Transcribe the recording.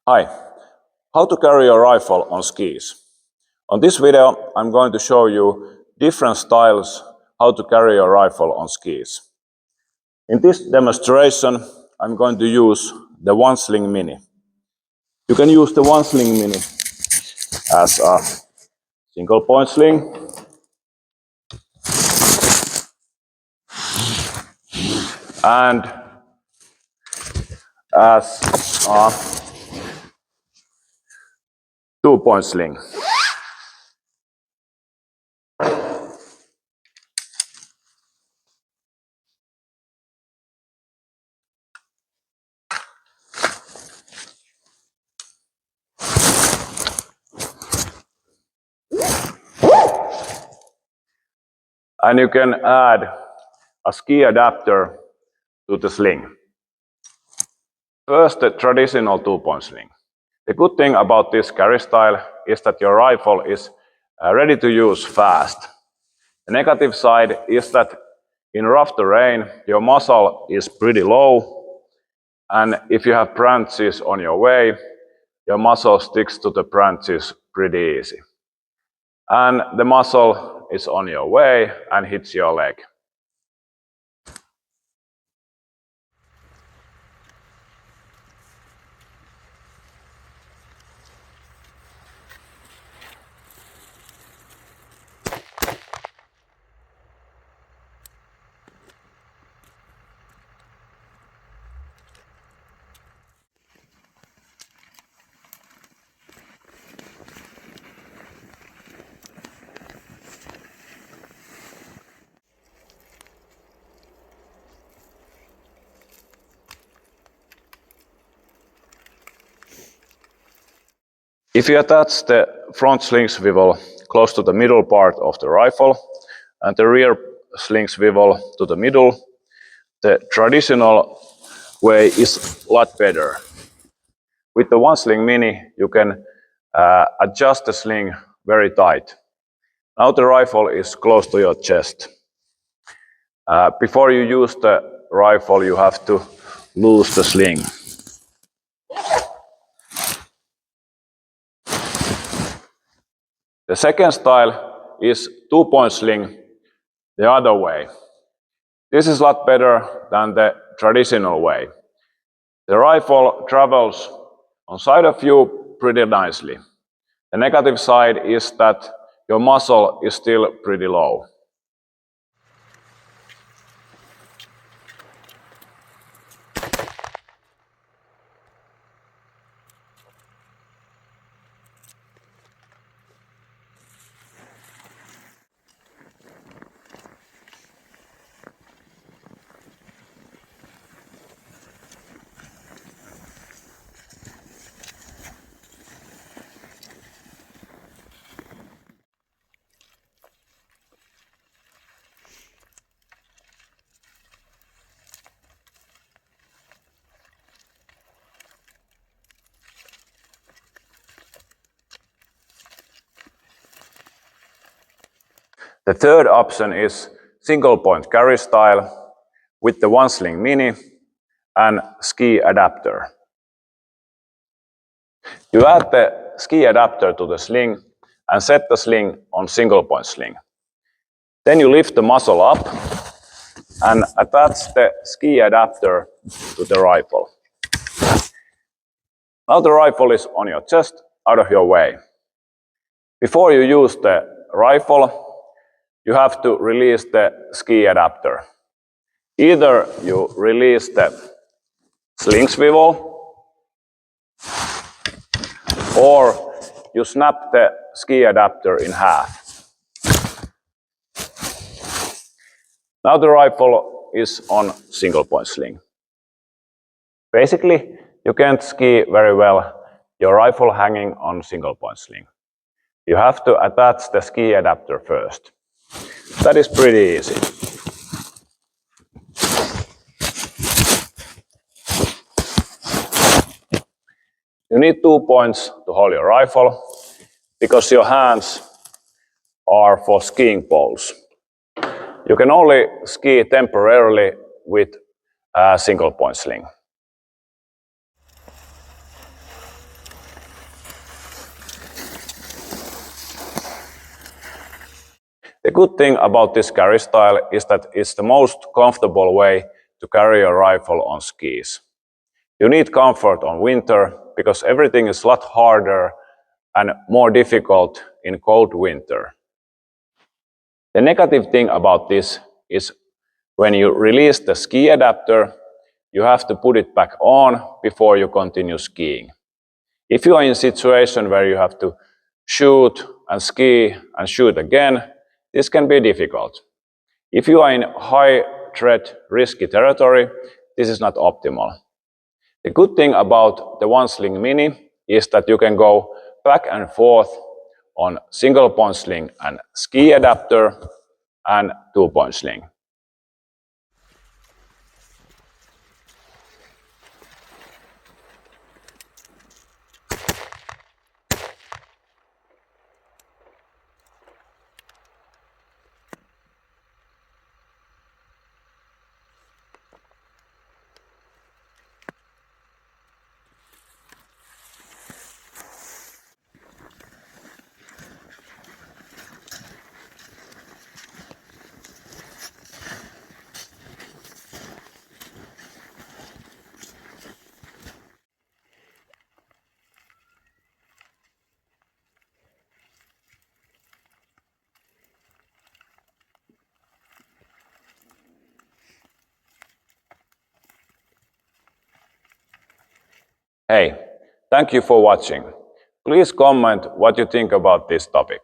Hi, how to carry a rifle on skis. On this video, I'm going to show you different styles how to carry a rifle on skis. In this demonstration, I'm going to use the One Sling Mini. You can use the One Sling Mini as a single point sling, and as a 2-point sling. And you can add a ski adapter to the sling. First, the traditional 2-point sling. The good thing about this carry style is that your rifle is ready to use fast. The negative side is that in rough terrain, your muzzle is pretty low, and if you have branches on your way, your muzzle sticks to the branches pretty easy. And the muzzle is on your way and hits your leg. If you attach the front sling swivel close to the middle part of the rifle and the rear sling swivel to the middle, the traditional way is a lot better. With the One Sling Mini, you can adjust the sling very tight. Now the rifle is close to your chest. Before you use the rifle, you have to loose the sling. The second style is 2-point sling the other way. This is a lot better than the traditional way. The rifle travels on side of you pretty nicely. The negative side is that your muzzle is still pretty low. The third option is single point carry style with the One Sling Mini and ski adapter. You add the ski adapter to the sling and set the sling on single point sling. Then you lift the muzzle up and attach the ski adapter to the rifle. Now the rifle is on your chest, out of your way. Before you use the rifle, you have to release the ski adapter. Either you release the sling swivel or you snap the ski adapter in half. Now the rifle is on single point sling. Basically, you can't ski very well your rifle hanging on single point sling. You have to attach the ski adapter first. That is pretty easy. You need 2 points to hold your rifle because your hands are for skiing poles. You can only ski temporarily with a single point sling. The good thing about this carry style is that it's the most comfortable way to carry a rifle on skis. You need comfort on winter because everything is a lot harder and more difficult in cold winter. The negative thing about this is when you release the ski adapter, you have to put it back on before you continue skiing. If you are in a situation where you have to shoot and ski and shoot again, this can be difficult. If you are in high threat, risky territory, this is not optimal. The good thing about the One Sling Mini is that you can go back and forth on single point sling and ski adapter and 2-point sling. Hey, thank you for watching. Please comment what you think about this topic.